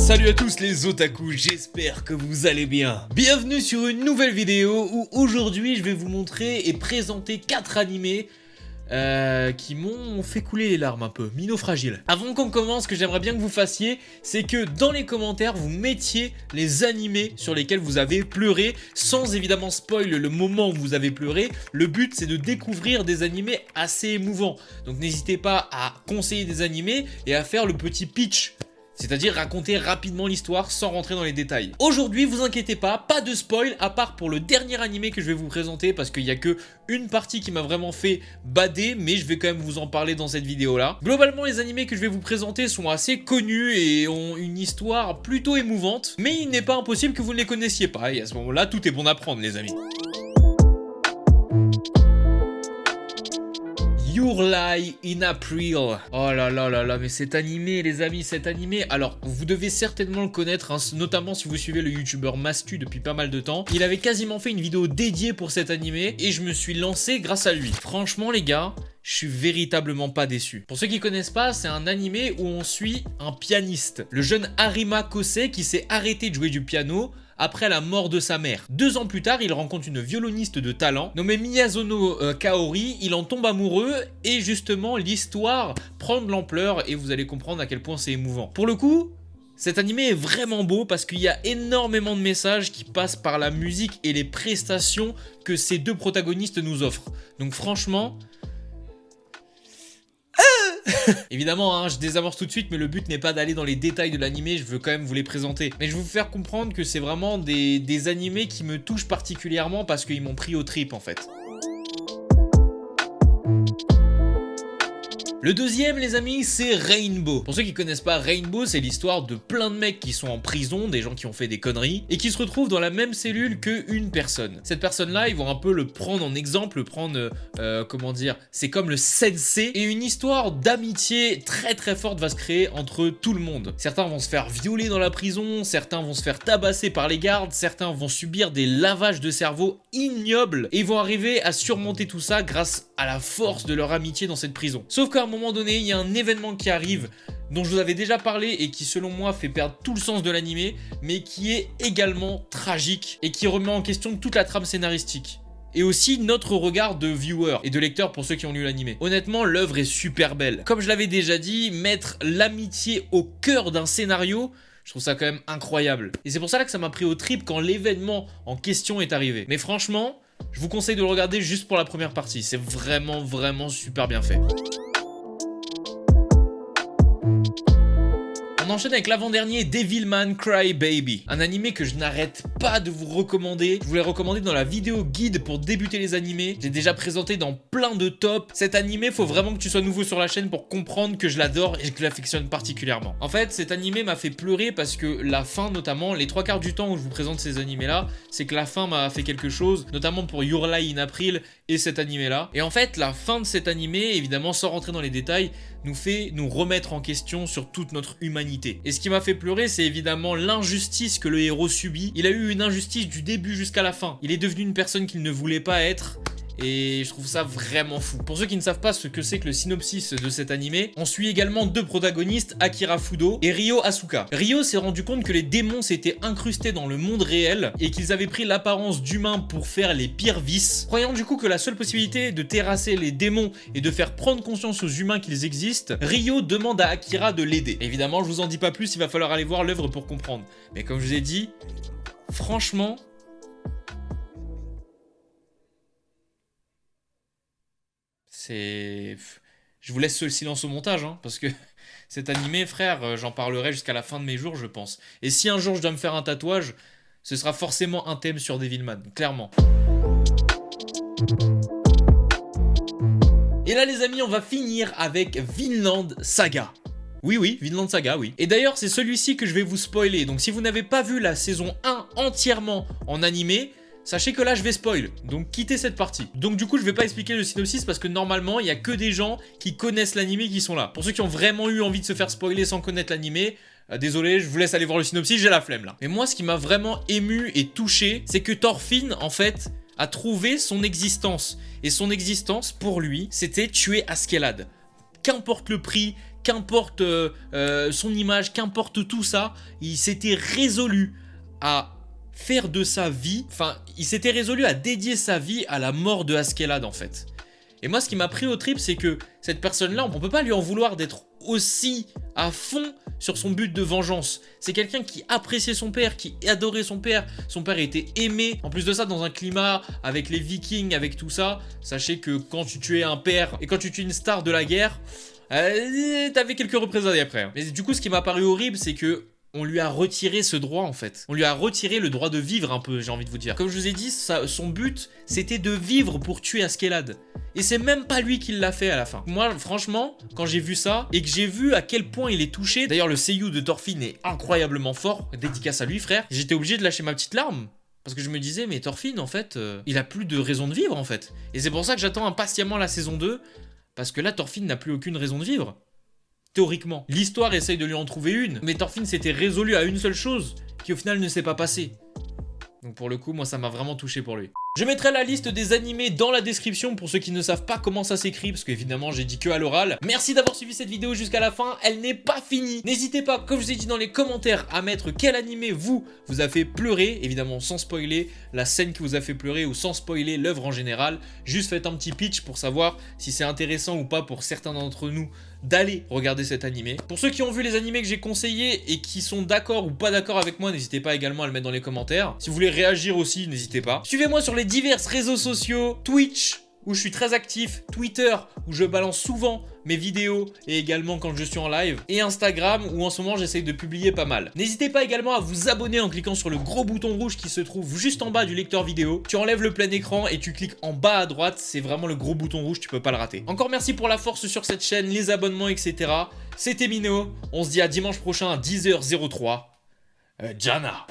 Salut à tous les otaku, j'espère que vous allez bien. Bienvenue sur une nouvelle vidéo où aujourd'hui je vais vous montrer et présenter 4 animés qui m'ont fait couler les larmes un peu, minot fragile. Avant qu'on commence, ce que j'aimerais bien que vous fassiez, c'est que dans les commentaires, vous mettiez les animés sur lesquels vous avez pleuré, sans évidemment spoil le moment où vous avez pleuré. Le but, c'est de découvrir des animés assez émouvants. Donc n'hésitez pas à conseiller des animés et à faire le petit pitch. C'est-à-dire raconter rapidement l'histoire sans rentrer dans les détails. Aujourd'hui, vous inquiétez pas de spoil, à part pour le dernier animé que je vais vous présenter, parce qu'il n'y a que une partie qui m'a vraiment fait bader, mais je vais quand même vous en parler dans cette vidéo-là. Globalement, les animés que je vais vous présenter sont assez connus et ont une histoire plutôt émouvante, mais il n'est pas impossible que vous ne les connaissiez pas, et à ce moment-là, tout est bon à prendre, les amis. Your Lie in April. Oh là là là là, mais cet animé, les amis, cet animé, alors vous devez certainement le connaître, hein, notamment si vous suivez le youtubeur Mastu depuis pas mal de temps. Il avait quasiment fait une vidéo dédiée pour cet animé et je me suis lancé grâce à lui. Franchement les gars, je suis véritablement pas déçu. Pour ceux qui connaissent pas, c'est un animé où on suit un pianiste, le jeune Harima Kosei qui s'est arrêté de jouer du piano après la mort de sa mère. 2 ans plus tard, il rencontre une violoniste de talent nommée Miyazono Kaori, il en tombe amoureux et justement l'histoire prend de l'ampleur et vous allez comprendre à quel point c'est émouvant. Pour le coup, cet animé est vraiment beau parce qu'il y a énormément de messages qui passent par la musique et les prestations que ces 2 protagonistes nous offrent. Donc franchement... Évidemment, hein, je désamorce tout de suite, mais le but n'est pas d'aller dans les détails de l'animé, je veux quand même vous les présenter. Mais je veux vous faire comprendre que c'est vraiment des animés qui me touchent particulièrement parce qu'ils m'ont pris aux tripes en fait. Le deuxième, les amis, c'est Rainbow. Pour ceux qui connaissent pas, Rainbow, c'est l'histoire de plein de mecs qui sont en prison, des gens qui ont fait des conneries, et qui se retrouvent dans la même cellule qu'une personne. Cette personne-là, ils vont un peu le prendre en exemple, comment dire, c'est comme le sensei, et une histoire d'amitié très très forte va se créer entre tout le monde. Certains vont se faire violer dans la prison, certains vont se faire tabasser par les gardes, certains vont subir des lavages de cerveau ignobles, et ils vont arriver à surmonter tout ça grâce à la force de leur amitié dans cette prison. Sauf qu'à un moment donné, il y a un événement qui arrive dont je vous avais déjà parlé et qui selon moi fait perdre tout le sens de l'animé, mais qui est également tragique et qui remet en question toute la trame scénaristique. Et aussi notre regard de viewer et de lecteur pour ceux qui ont lu l'animé. Honnêtement, l'œuvre est super belle. Comme je l'avais déjà dit, mettre l'amitié au cœur d'un scénario, je trouve ça quand même incroyable. Et c'est pour ça que ça m'a pris au trip quand l'événement en question est arrivé. Mais franchement, je vous conseille de le regarder juste pour la première partie. C'est vraiment, vraiment super bien fait. On enchaîne avec l'avant-dernier Devilman Crybaby, un animé que je n'arrête pas de vous recommander. Je vous l'ai recommandé dans la vidéo guide pour débuter les animés. J'ai déjà présenté dans plein de tops. Cet animé, faut vraiment que tu sois nouveau sur la chaîne pour comprendre que je l'adore et que je l'affectionne particulièrement. En fait, cet animé m'a fait pleurer parce que la fin, notamment, les 3/4 du temps où je vous présente ces animés-là, c'est que la fin m'a fait quelque chose, notamment pour Your Lie in April et cet animé-là. Et en fait, la fin de cet animé, évidemment, sans rentrer dans les détails, nous fait nous remettre en question sur toute notre humanité. Et ce qui m'a fait pleurer, c'est évidemment l'injustice que le héros subit. Il a eu une injustice du début jusqu'à la fin. Il est devenu une personne qu'il ne voulait pas être. Et je trouve ça vraiment fou. Pour ceux qui ne savent pas ce que c'est que le synopsis de cet animé, on suit également 2 protagonistes, Akira Fudo et Ryo Asuka. Ryo s'est rendu compte que les démons s'étaient incrustés dans le monde réel et qu'ils avaient pris l'apparence d'humains pour faire les pires vices. Croyant du coup que la seule possibilité de terrasser les démons et de faire prendre conscience aux humains qu'ils existent, Ryo demande à Akira de l'aider. Évidemment, je vous en dis pas plus, il va falloir aller voir l'œuvre pour comprendre. Mais comme je vous ai dit, franchement... Je vous laisse le silence au montage, hein, parce que cet animé, frère, j'en parlerai jusqu'à la fin de mes jours, je pense. Et si un jour je dois me faire un tatouage, ce sera forcément un thème sur Devilman, clairement. Et là, les amis, on va finir avec Vinland Saga. Oui, Vinland Saga, oui. Et d'ailleurs, c'est celui-ci que je vais vous spoiler. Donc si vous n'avez pas vu la saison 1 entièrement en animé, sachez que là je vais spoil, donc quittez cette partie. Donc du coup je vais pas expliquer le synopsis parce que normalement il y a que des gens qui connaissent l'animé qui sont là. Pour ceux qui ont vraiment eu envie de se faire spoiler sans connaître l'animé, désolé, je vous laisse aller voir le synopsis, j'ai la flemme là. Mais moi ce qui m'a vraiment ému et touché, c'est que Thorfinn en fait a trouvé son existence. Et son existence pour lui, c'était tuer Askeladd. Qu'importe le prix, qu'importe son image, qu'importe tout ça, il s'était résolu à faire de sa vie, enfin, il s'était résolu à dédier sa vie à la mort de Askeladd en fait. Et moi, ce qui m'a pris au trip, c'est que cette personne-là, on peut pas lui en vouloir d'être aussi à fond sur son but de vengeance. C'est quelqu'un qui appréciait son père, qui adorait son père était aimé. En plus de ça, dans un climat avec les Vikings, avec tout ça, sachez que quand tu tuais un père et quand tu tuais une star de la guerre, t'avais quelques représailles après. Mais du coup, ce qui m'a paru horrible, c'est que on lui a retiré ce droit en fait. On lui a retiré le droit de vivre un peu, j'ai envie de vous dire. Comme je vous ai dit, son but, c'était de vivre pour tuer Askeladd. Et c'est même pas lui qui l'a fait à la fin. Moi, franchement, quand j'ai vu ça, et que j'ai vu à quel point il est touché, d'ailleurs le seiyuu de Thorfinn est incroyablement fort, dédicace à lui frère, j'étais obligé de lâcher ma petite larme. Parce que je me disais, mais Thorfinn en fait, il a plus de raison de vivre en fait. Et c'est pour ça que j'attends impatiemment la saison 2, parce que là Thorfinn n'a plus aucune raison de vivre. Théoriquement. L'histoire essaye de lui en trouver une, mais Thorfinn s'était résolu à une seule chose, qui au final ne s'est pas passée. Donc pour le coup, moi ça m'a vraiment touché pour lui. Je mettrai la liste des animés dans la description pour ceux qui ne savent pas comment ça s'écrit, parce qu'évidemment j'ai dit que à l'oral. Merci d'avoir suivi cette vidéo jusqu'à la fin, elle n'est pas finie. N'hésitez pas, comme je vous ai dit dans les commentaires, à mettre quel animé vous a fait pleurer, évidemment sans spoiler la scène qui vous a fait pleurer ou sans spoiler l'œuvre en général. Juste faites un petit pitch pour savoir si c'est intéressant ou pas pour certains d'entre nous d'aller regarder cet animé. Pour ceux qui ont vu les animés que j'ai conseillés et qui sont d'accord ou pas d'accord avec moi, n'hésitez pas également à le mettre dans les commentaires. Si vous voulez réagir aussi, n'hésitez pas. Suivez-moi sur les divers réseaux sociaux, Twitch, où je suis très actif, Twitter, où je balance souvent mes vidéos et également quand je suis en live, et Instagram, où en ce moment j'essaye de publier pas mal. N'hésitez pas également à vous abonner en cliquant sur le gros bouton rouge qui se trouve juste en bas du lecteur vidéo. Tu enlèves le plein écran et tu cliques en bas à droite, c'est vraiment le gros bouton rouge, tu peux pas le rater. Encore merci pour la force sur cette chaîne, les abonnements, etc. C'était Mino, on se dit à dimanche prochain à 10h03. Jana.